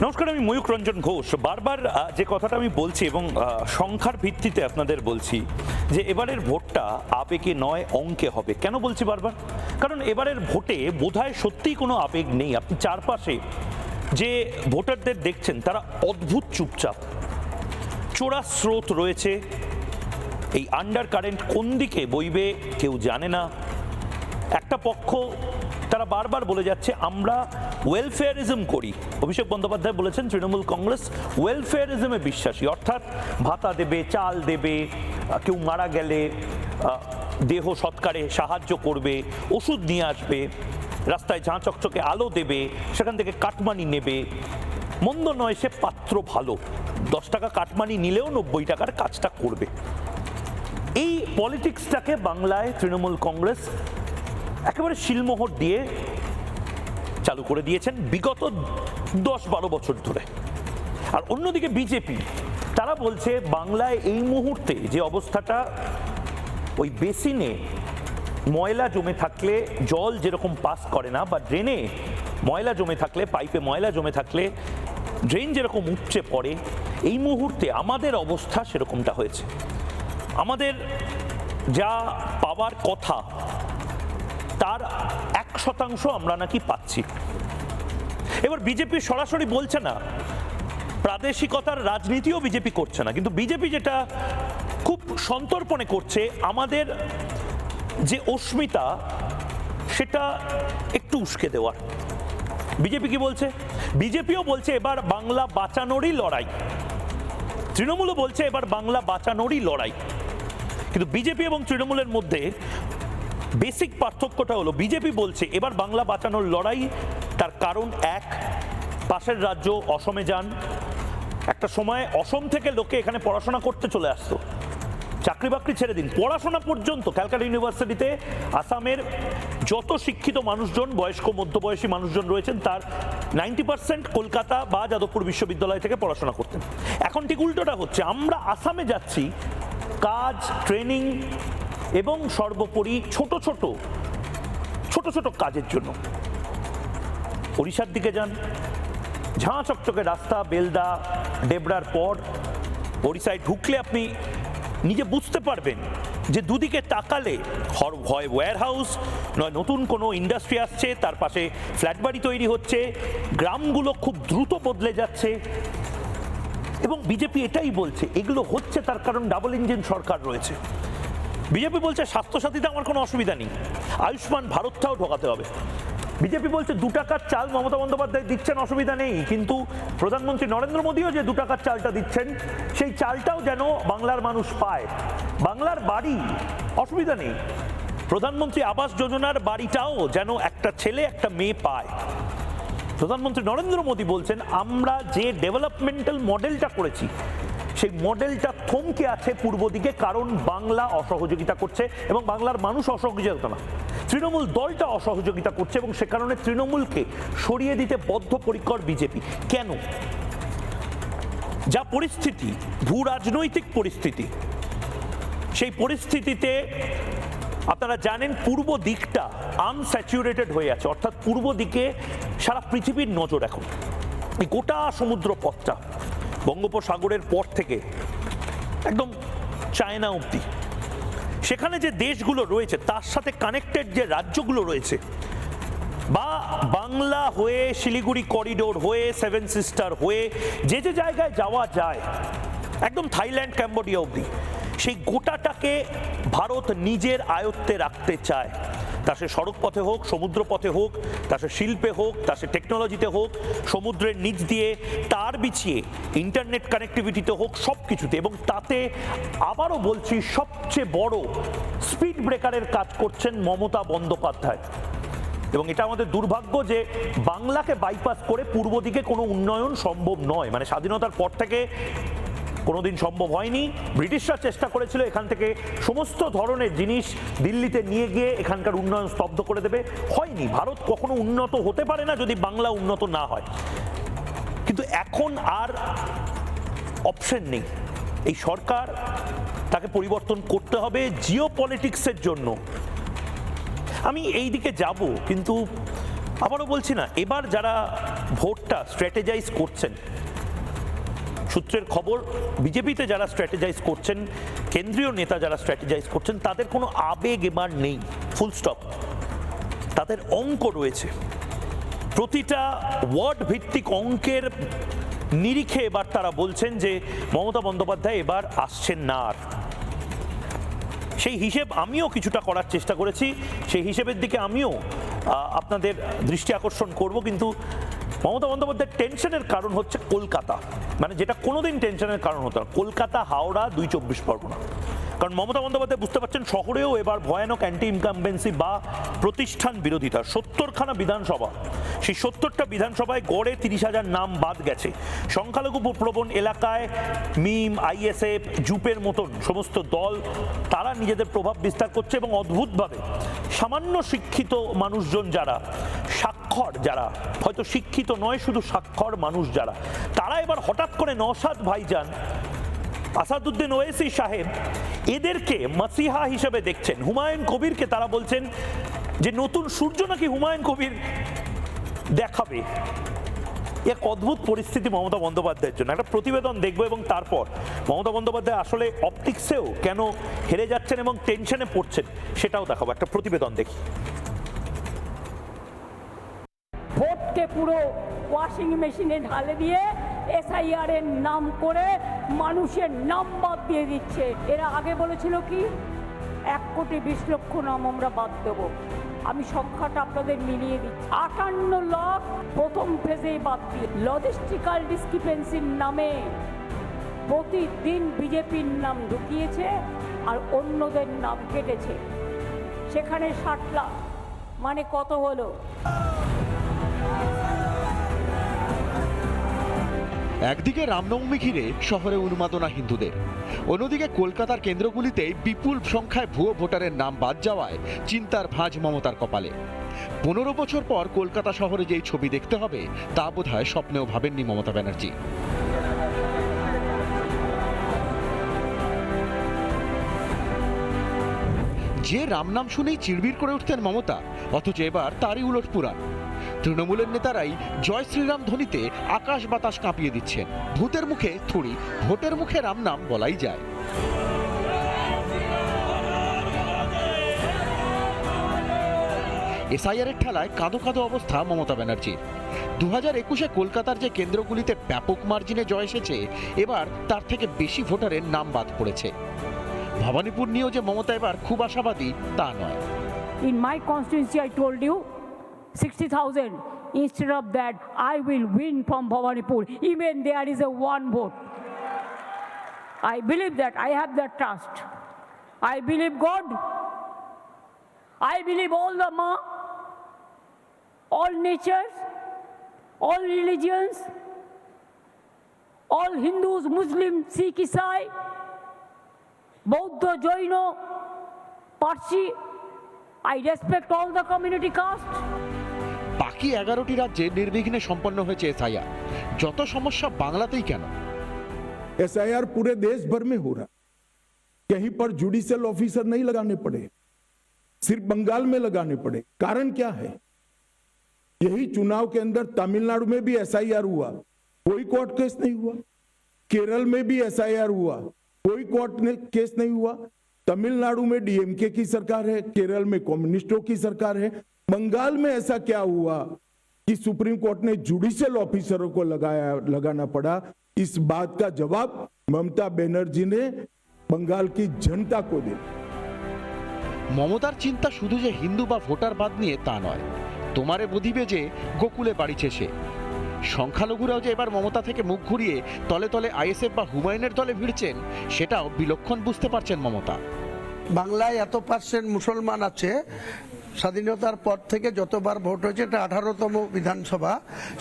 নমস্কার, আমি ময়ূক রঞ্জন ঘোষ। বারবার যে কথাটা আমি বলছি এবং সংখ্যার ভিত্তিতে আপনাদের বলছি যে এবারের ভোটটা আবেগে নয় অঙ্কে হবে। কেন বলছি বারবার? কারণ এবারের ভোটে বোধহয় সত্যিই কোনো আবেগ নেই। আপনি চারপাশে যে ভোটারদের দেখছেন তারা অদ্ভুত চুপচাপ, চোরা স্রোত রয়েছে। এই আন্ডার কারেন্ট কোন দিকে বইবে কেউ জানে না। একটা পক্ষ তারা বারবার বলে যাচ্ছে আমরা ওয়েলফেয়ারিজম করি। অভিষেক বন্দ্যোপাধ্যায় বলেছেন তৃণমূল কংগ্রেস ওয়েলফেয়ারিজমে বিশ্বাসী, অর্থাৎ ভাতা দেবে, চাল দেবে, কেউ মারা গেলে দেহ সৎকারে সাহায্য করবে, ওষুধ নিয়ে আসবে, রাস্তায় ঝাঁ চকচকে আলো দেবে, সেখান থেকে কাটমানি নেবে। মন্দ নয়, সে পাত্র ভালো। 10 টাকা কাটমানি নিলেও 90 টাকার কাজটা করবে। এই পলিটিক্সটাকে বাংলায় তৃণমূল কংগ্রেস একেবারে শিলমোহর দিয়ে চালু করে দিয়েছেন বিগত 10-12 বছর ধরে। আর অন্যদিকে বিজেপি তারা বলছে বাংলায় এই মুহূর্তে যে অবস্থাটা, ওই বেসিনে ময়লা জমে থাকলে জল যেরকম পাস করে না, বা ড্রেনে ময়লা জমে থাকলে, পাইপে ময়লা জমে থাকলে ড্রেন যেরকম উপচে পড়ে, এই মুহূর্তে আমাদের অবস্থা সেরকমটা হয়েছে। আমাদের যা পাওয়ার কথা তার 1% আমরা নাকি পাচ্ছি। এবার বিজেপি সরাসরি বলছে না, প্রাদেশিকতার রাজনীতিও বিজেপি করছে না, কিন্তু বিজেপি যেটা খুব সন্তর্পণে করছে, আমাদের যে অস্মিতা সেটা একটু উস্কে দেওয়ার। বিজেপি কি বলছে? বিজেপিও বলছে এবার বাংলা বাঁচানোরই লড়াই, তৃণমূলও বলছে এবার বাংলা বাঁচানোরই লড়াই। কিন্তু বিজেপি এবং তৃণমূলের মধ্যে বেসিক পার্থক্যটা হলো, বিজেপি বলছে এবার বাংলা বাঁচানোর লড়াই। তার কারণ এক, পাশের রাজ্য অসমে যান। একটা সময় অসম থেকে লোকে এখানে পড়াশোনা করতে চলে আসতো, চাকরি বাকরি ছেড়ে দিন, পড়াশোনা পর্যন্ত। ক্যালকাটা ইউনিভার্সিটিতে আসামের যত শিক্ষিত মানুষজন, বয়স্ক মধ্যবয়সী মানুষজন রয়েছেন, তার 90% কলকাতা বা যাদবপুর বিশ্ববিদ্যালয় থেকে পড়াশোনা করতেন। এখন ঠিক উল্টোটা হচ্ছে, আমরা আসামে যাচ্ছি কাজ, ট্রেনিং এবং সর্বোপরি ছোট ছোট কাজের জন্য। ওড়িশার দিকে যান, ঝাঁ চকচকে রাস্তা, বেলদা ডেবরার পর ওড়িশায় ঢুকলে আপনি নিজে বুঝতে পারবেন যে দুদিকে তাকালে হয় ওয়্যার হাউস, নয় নতুন কোনো ইন্ডাস্ট্রি আসছে, তার পাশে ফ্ল্যাট বাড়ি তৈরি হচ্ছে, গ্রামগুলো খুব দ্রুত বদলে যাচ্ছে। এবং বিজেপি এটাই বলছে এগুলো হচ্ছে তার কারণ ডাবল ইঞ্জিন সরকার রয়েছে। বিজেপি বলছে স্বাস্থ্যসাথীতে আমার কোনো অসুবিধা নেই, আয়ুষ্মান ভারতটাও ঢোকাতে হবে। বিজেপি বলছে 2 টাকার চাল মমতা বন্দ্যোপাধ্যায় দিচ্ছেন, অসুবিধা নেই, কিন্তু প্রধানমন্ত্রী নরেন্দ্র মোদীও যে 2 টাকার চালটা দিচ্ছেন, সেই চালটাও যেন বাংলার মানুষ পায়। বাংলার বাড়ি, অসুবিধা নেই, প্রধানমন্ত্রী আবাস যোজনার বাড়িটাও যেন একটা ছেলে একটা মেয়ে পায়। প্রধানমন্ত্রী নরেন্দ্র মোদী বলছেন আমরা যে ডেভেলপমেন্টাল মডেলটা করেছি, সেই মডেলটা থমকে আছে পূর্ব দিকে, কারণ বাংলা অসহযোগিতা করছে এবং বাংলার মানুষ অসহযোগিতা না, তৃণমূল দলটা অসহযোগিতা করছে, এবং সে কারণে তৃণমূলকে সরিয়ে দিতে বদ্ধপরিকর বিজেপি। কেন? যা পরিস্থিতি, ভূ রাজনৈতিক পরিস্থিতি, সেই পরিস্থিতিতে আপনারা জানেন পূর্ব দিকটা আনস্যাচুরেটেড হয়ে আছে, অর্থাৎ পূর্ব দিকে সারা পৃথিবীর নজর এখন। এই গোটা সমুদ্র পথটা বঙ্গোপসাগরের পর থেকে একদম চায়না অবধি, সেখানে যে দেশগুলো রয়েছে তার সাথে কানেক্টেড যে রাজ্যগুলো রয়েছে, বা বাংলা হয়ে শিলিগুড়ি করিডোর হয়ে, 7 সিস্টার হয়ে যে যে জায়গায় যাওয়া যায়, একদম থাইল্যান্ড ক্যাম্বোডিয়া অবধি, সেই গোটাটাকে ভারত নিজের আয়ত্তে রাখতে চায়। তা সে সড়ক পথে হোক, সমুদ্র পথে হোক, তা সে শিল্পে হোক, তা সে টেকনোলজিতে হোক, সমুদ্রের নিচ দিয়ে তার বিছিয়ে ইন্টারনেট কানেক্টিভিটিতে হোক, সব কিছুতে। এবং তাতে আবারও বলছি, সবচেয়ে বড় স্পিড ব্রেকারের কাজ করছেন মমতা বন্দ্যোপাধ্যায়। এবং এটা আমাদের দুর্ভাগ্য যে বাংলাকে বাইপাস করে পূর্ব দিকে কোনো উন্নয়ন সম্ভব নয়। মানে স্বাধীনতার পর থেকে কোনোদিন সম্ভব হয়নি। ব্রিটিশরা চেষ্টা করেছিল এখান থেকে সমস্ত ধরনের জিনিস দিল্লিতে নিয়ে গিয়ে এখানকার উন্নয়ন স্তব্ধ করে দেবে, হয়নি। ভারত কখনো উন্নত হতে পারে না যদি বাংলা উন্নত না হয়। কিন্তু এখন আর অপশন নেই, এই সরকার তাকে পরিবর্তন করতে হবে জিও পলিটিক্সের জন্য। আমি এই দিকে যাব, কিন্তু আবারও বলছি না, এবার যারা ভোটটা স্ট্র্যাটেজাইজ করছেন, সূত্রের খবর বিজেপিতে যারা স্ট্র্যাটেজাইজ করছেন, কেন্দ্রীয় নেতা যারা স্ট্র্যাটেজাইজ করছেন, তাদের কোনো আবেগ এবার নেই, ফুল স্টপ। তাদের অঙ্ক রয়েছে, প্রতিটা ওয়ার্ড ভিত্তিক অঙ্কের নিরিখে এবার তারা বলছেন যে মমতা বন্দ্যোপাধ্যায় এবার আসছেন না আর। সেই হিসেব আমিও কিছুটা করার চেষ্টা করেছি, সেই হিসেবের দিকে আমিও আপনাদের দৃষ্টি আকর্ষণ করব। কিন্তু মমতা বন্দ্যোপাধ্যায়ের টেনশনের কারণ হচ্ছে কলকাতা, মানে যেটা কোনোদিন টেনশনের কারণ হতো না, কলকাতা, হাওড়া, 2 চব্বিশ পরগনা। কারণ মমতা বন্দ্যোপাধ্যায় বুঝতে পারছেন শহরেও এবার ভয়ানক অ্যান্টি ইনকামবেন্সি বা প্রতিষ্ঠান বিরোধিতা। 70খানা বিধানসভা, সেই 70টা বিধানসভায় গড়ে 30,000 নাম বাদ গেছে। সংখ্যালঘু প্রবণ এলাকায় মিম, আইএসএফ, জুপের মতন সমস্ত দল তারা নিজেদের প্রভাব বিস্তার করছে এবং অদ্ভুতভাবে সামান্য শিক্ষিত মানুষজন যারা, সাক্ষর যারা, হয়তো শিক্ষিত নয় শুধু সাক্ষর মানুষ যারা, তারা এবার হঠাৎ করে নওশাদ ভাইজান, আসাদুদ্দিন ওয়েসি সাহেব এদেরকে মাসিহা হিসেবে দেখছেন। হুমায়ুন কবিরকে তারা বলছেন যে নতুন সূর্য নাকি হুমায়ুন কবির দেখাবে। এক অদ্ভুত পরিস্থিতি মমতা বন্দ্যোপাধ্যায়ের জন্য। একটা প্রতিবেদন দেখবো এবং তারপর মমতা বন্দ্যোপাধ্যায় আসলে অপটিক্সেও কেন হেরে যাচ্ছেন এবং টেনশনে পড়ছেন সেটাও দেখাবো। একটা প্রতিবেদন দেখি। ভোটকে পুরো ওয়াশিং মেশিনে ঢালে দিয়ে এসআইআর এর নাম করে মানুষের নাম বাদ দিয়ে দিচ্ছে। এরা আগে বলেছিল কি 1,20,00,000 নাম আমরা বাদ দেবো। আমি সংখ্যাটা আপনাদের মিলিয়ে দিচ্ছি, 58 লাখ প্রথম ফেজেই বাদ দিয়ে। লজিস্টিক্যাল ডিসক্রিপেন্সির নামে প্রতিদিন বিজেপির নাম ঢুকিয়েছে আর অন্যদের নাম কেটেছে। সেখানে 60 লাখ, মানে কত হলো? একদিকে রামনবমী ঘিরে শহরে উন্মাদনা হিন্দুদের, অন্যদিকে কলকাতার কেন্দ্রগুলিতে বিপুল সংখ্যায় ভুয়ো ভোটারের নাম বাদ যাওয়ায় চিন্তার ভাঁজ মমতার কপালে। 15 বছর পর কলকাতা শহরে যেই ছবি দেখতে হবে তা বোধহয় স্বপ্নেও ভাবেননি মমতা ব্যানার্জি। যে রাম নাম শুনেই চিড়বিড় করে উঠতেন মমতা, অথচ এবার তারই উলট পুরাণ। তৃণমূলের নেতারাই জয় শ্রীরাম ধ্বনিতে আকাশ বাতাস কাঁপিয়ে দিচ্ছেন। ভূতের মুখে থুড়ি, ভোটের মুখে রাম নাম বলাই যায়। এসআইআর এর ঠেলায় কাঁদো কাঁদো অবস্থা মমতা ব্যানার্জির। 2021-এ কলকাতার যে কেন্দ্রগুলিতে ব্যাপক মার্জিনে জয় এসেছে, এবার তার থেকে বেশি ভোটারের নাম বাদ পড়েছে। ভবানীপুর নিয়েও যে মমতা এবার খুব আশাবাদী তা নয়। In my constituency, I told you 60,000. Instead of that, I will win from Bhawanipur. Even there is a one vote. I believe that. I have that trust. I believe God. I believe all the Ma, all natures, all religions, all Hindus, Muslims, Sikh, Isai, Bauddha, Jaina, Parsi. I respect all the community caste. বাকি 11টি রাজ্যে নির্বিঘ্নে সম্পন্ন হয়েছে SIR. যত সমস্যা বাংলাতেই কেন? SIR पूरे देश भर में हो रहा, कहीं पर जुडिशियल ऑफिसर नहीं लगाने पड़े, सिर्फ बंगाल में लगाने पड़े। कारण क्या है? यही चुनाव के अंदर तमिलनाडु में भी एसआईआर हुआ, कोई कोर्ट केस नहीं हुआ। केरल में भी एसआईआर हुआ, कोई कोर्ट केस नहीं हुआ। तमिलनाडु में डीएमके की सरकार है, केरल में कम्युनिस्टों की सरकार है। बंगाल में ऐसा क्या हुआ कि सुप्रीम कोर्ट ने जुडिशियल ऑफिसरों को लगाना पड़ा? इस बात का जवाब ममता बनर्जी ने बंगाल की जनता को दिया। মমতার চিন্তা শুধু যে হিন্দু বা ভোটার বাদ নিয়ে তা নয়, তোমারে বুঝিবে যে গোকুলে বাড়িছে সে। সংখ্যালঘুরাও যে এবার মমতা থেকে মুখ ঘুরিয়ে তলে তলে আইএসএফ বা হুমায়ুনের দলে ভিড়ছেন, সেটাও বিলক্ষণ বুঝতে পারছেন মমতা। বাংলায় এত % মুসলমান আছে, স্বাধীনতার পর থেকে যতবার ভোট হয়েছে এটা 18তম বিধানসভা।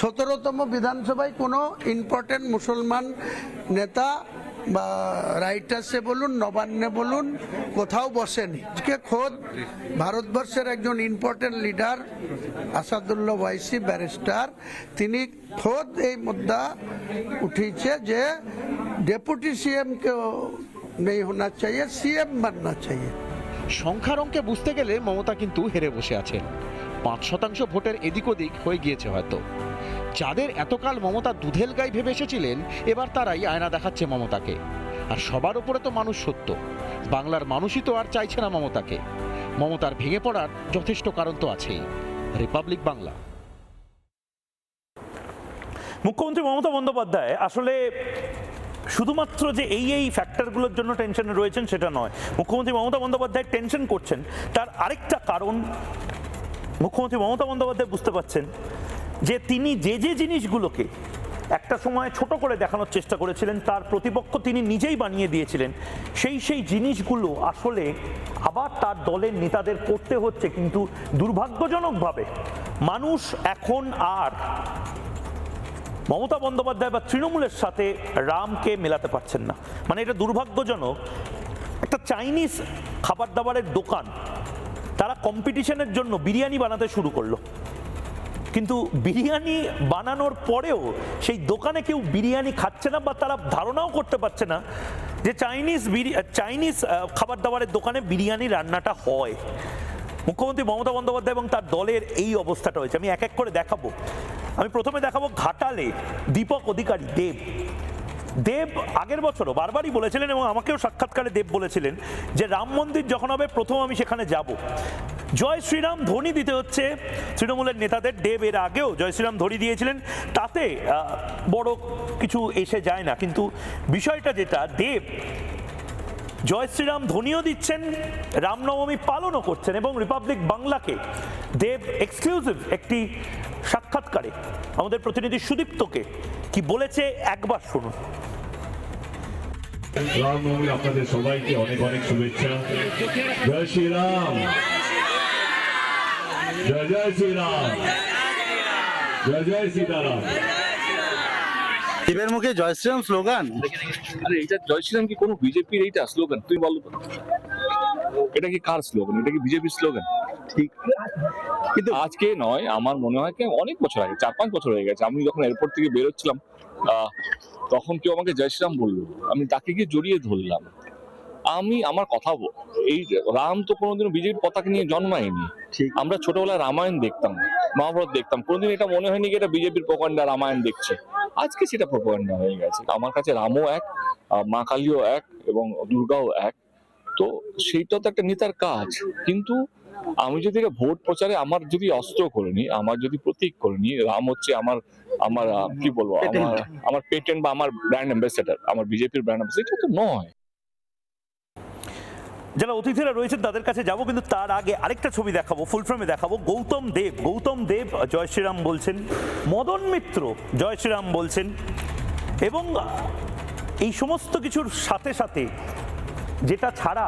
17তম বিধানসভায় কোনো ইম্পর্টেন্ট মুসলমান নেতা বা রাইটার্সে বলুন, নবান্নে বলুন, কোথাও বসেনি। আজকে খোদ ভারতবর্ষের একজন ইম্পর্টেন্ট লিডার আসাদুল্লাহ ওয়াইসি ব্যারিস্টার, তিনি খোদ এই মুদ্দা উঠিয়েছে যে ডেপুটি সিএম কেও নেই হোনা চাইয়ে, সিএম বাননা চাইয়ে। সংখ্যার অঙ্কে বুঝতে গেলে মমতা কিন্তু হেরে বসে আছেন। 5% ভোটের এদিক ওদিক হয়ে গিয়েছে হয়তো। যাদের এতকাল মমতা দুধেল গাই ভেবে এসেছিলেন, এবার তারাই আয়না দেখাচ্ছে মমতাকে। আর সবার উপরে তো মানুষ সত্য, বাংলার মানুষই তো আর চাইছে না মমতাকে। মমতার ভেঙে পড়ার যথেষ্ট কারণ তো আছেই। রিপাবলিক বাংলা। মুখ্যমন্ত্রী মমতা বন্দ্যোপাধ্যায় আসলে শুধুমাত্র যে এই ফ্যাক্টরগুলোর জন্য টেনশনে রয়েছেন সেটা নয়। মুখ্যমন্ত্রী মমতা বন্দ্যোপাধ্যায় টেনশন করছেন তার আরেকটা কারণ, মুখ্যমন্ত্রী মমতা বন্দ্যোপাধ্যায় বুঝতে পারছেন যে তিনি যে জিনিসগুলোকে একটা সময় ছোট করে দেখানোর চেষ্টা করেছিলেন, তার প্রতিপক্ষ তিনি নিজেই বানিয়ে দিয়েছিলেন, সেই জিনিসগুলো আসলে আবার তার দলের নেতাদের করতে হচ্ছে। কিন্তু দুর্ভাগ্যজনকভাবে মানুষ এখন আর মমতা বন্দ্যোপাধ্যায় বা তৃণমূলের সাথে রামকে মেলাতে পারছেন না। মানে এটা দুর্ভাগ্যজনক। একটা চাইনিজ খাবার দাবারের দোকান তারা কম্পিটিশনের জন্য বিরিয়ানি বানাতে শুরু করলো, কিন্তু বিরিয়ানি বানানোর পরেও সেই দোকানে কেউ বিরিয়ানি খাচ্ছে না বা তারা ধারণাও করতে পারছে না যে চাইনিজ খাবার দাবারের দোকানে বিরিয়ানি রান্নাটা হয়। মুখ্যমন্ত্রী মমতা বন্দ্যোপাধ্যায় এবং তার দলের এই অবস্থাটা হয়েছে। আমি এক এক করে দেখাবো। আমি প্রথমে দেখাবো ঘাটালে দীপক অধিকারী দেব আগের বছরও বারবারই বলেছিলেন এবং আমাকেও সাক্ষাৎকারে দেব বলেছিলেন যে রাম মন্দির যখন হবে প্রথম আমি সেখানে যাব। জয় শ্রীরাম ধ্বনি দিতে হচ্ছে তৃণমূলের নেতাদের। দেব এর আগেও জয় শ্রীরাম ধ্বনি দিয়েছিলেন, তাতে বড় কিছু এসে যায় না। কিন্তু বিষয়টা যেটা, দেব জয় শ্রীরাম ধ্বনিও দিচ্ছেন, রামনবমী পালনও করছেন। এবং রিপাবলিক বাংলাকে দেব এক্সক্লুসিভ একটি সাক্ষাৎকারে আমাদের প্রতিনিধি সুদীপ্তকে কি বলেছে একবার শুনুন। রামনবমী আপনাদের সবাইকে অনেক অনেক শুভেচ্ছা। জয় শ্রীরাম, জয় জয় শ্রীরাম, জয় জয় সীতারাম। শিবের মুখে জয় শ্রীরাম স্লোগান। আরে এটা জয় শ্রীরাম কি কোনো বিজেপির এইটা স্লোগান? তুই বল, এটা কি কার স্লোগান? এটা কি বিজেপির স্লোগান? ঠিক, কিন্তু আজকে নয়, আমার মনে হয় কি অনেক বছর আগে, 4-5 বছর হয়ে গেছে, আমি যখন এয়ারপোর্ট থেকে বেরোচ্ছিলাম তখন কেউ আমাকে জয় শ্রীরাম বললো, আমি তাকে গিয়ে জড়িয়ে ধরলাম। আমার কথা এই রাম তো কোনোদিনও বিজেপির পতাকা নিয়ে জন্মায়নি। আমরা ছোটবেলায় রামায়ণ দেখতাম, মহাভারত দেখতাম, কোনোদিন এটা মনে হয়নি কি এটা বিজেপির প্রোপাগান্ডা রামায়ণ দেখছে। আজকে সেটা প্রোপাগান্ডা হয়ে গেছে। আমার কাছে রামও এক, মা কালীও এক এবং দুর্গাও এক। তো সেইটা তো একটা নেতার কাজ। কিন্তু আমি যদি ভোট প্রচারে আমার যদি অস্ত্র করে নিই, আমার যদি প্রতীক করে নিই, রাম হচ্ছে আমার কি বলবো, আমার পেটেন্ট বা আমার ব্র্যান্ড অ্যাম্বাসেডর, আমার বিজেপির ব্র্যান্ড অ্যাম্বাসেডর, এটা তো নয়। যারা অতিথিরা রয়েছেন তাদের কাছে যাব, কিন্তু তার আগে আরেকটা ছবি দেখাবো, ফুল ফ্রেমে দেখাবো। গৌতম দেব জয় শ্রীরাম বলছেন, মদন মিত্র জয় শ্রীরাম বলছেন। এবং এই সমস্ত কিছুর সাথে সাথে যেটা ছাড়া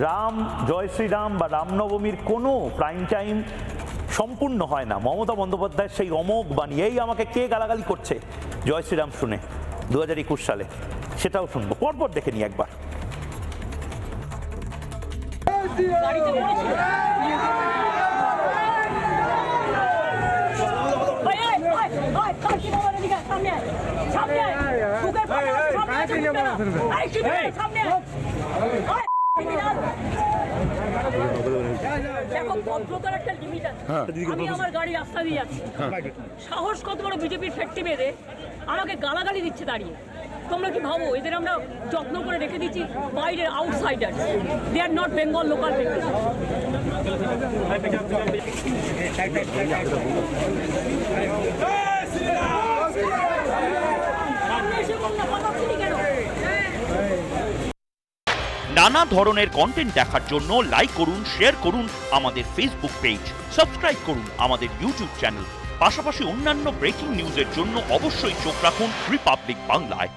রাম, জয় শ্রীরাম বা রামনবমীর কোনো প্রাইম টাইম সম্পূর্ণ হয় না, মমতা বন্দ্যোপাধ্যায়ের সেই অমোঘ বাণী। এই আমাকে কে গালাগালি করছে জয় শ্রীরাম শুনে 2021 সালে, সেটাও শুনবো। পরপর দেখে নিই একবার। দেখো, ভদ্রতার একটা লিমিট আছে। আমি আমার গাড়ি রাস্তা দিয়ে যাচ্ছি, সাহস কত বড় বিজেপির ফ্যাক্টরি বেঁধে আমাকে গালাগালি দিচ্ছে দাঁড়িয়ে। তোমরা কি ভাবো এদের আমরা যত্ন করে রেখে দিচ্ছি? বাইরের outsider, they are not Bengal local people. নানা ধরনের কন্টেন্ট দেখার জন্য লাইক করুন, শেয়ার করুন আমাদের ফেসবুক পেজ, সাবস্ক্রাইব করুন আমাদের ইউটিউব চ্যানেল। পাশাপাশি অন্যান্য ব্রেকিং নিউজের জন্য অবশ্যই চোখ রাখুন রিপাবলিক বাংলায়।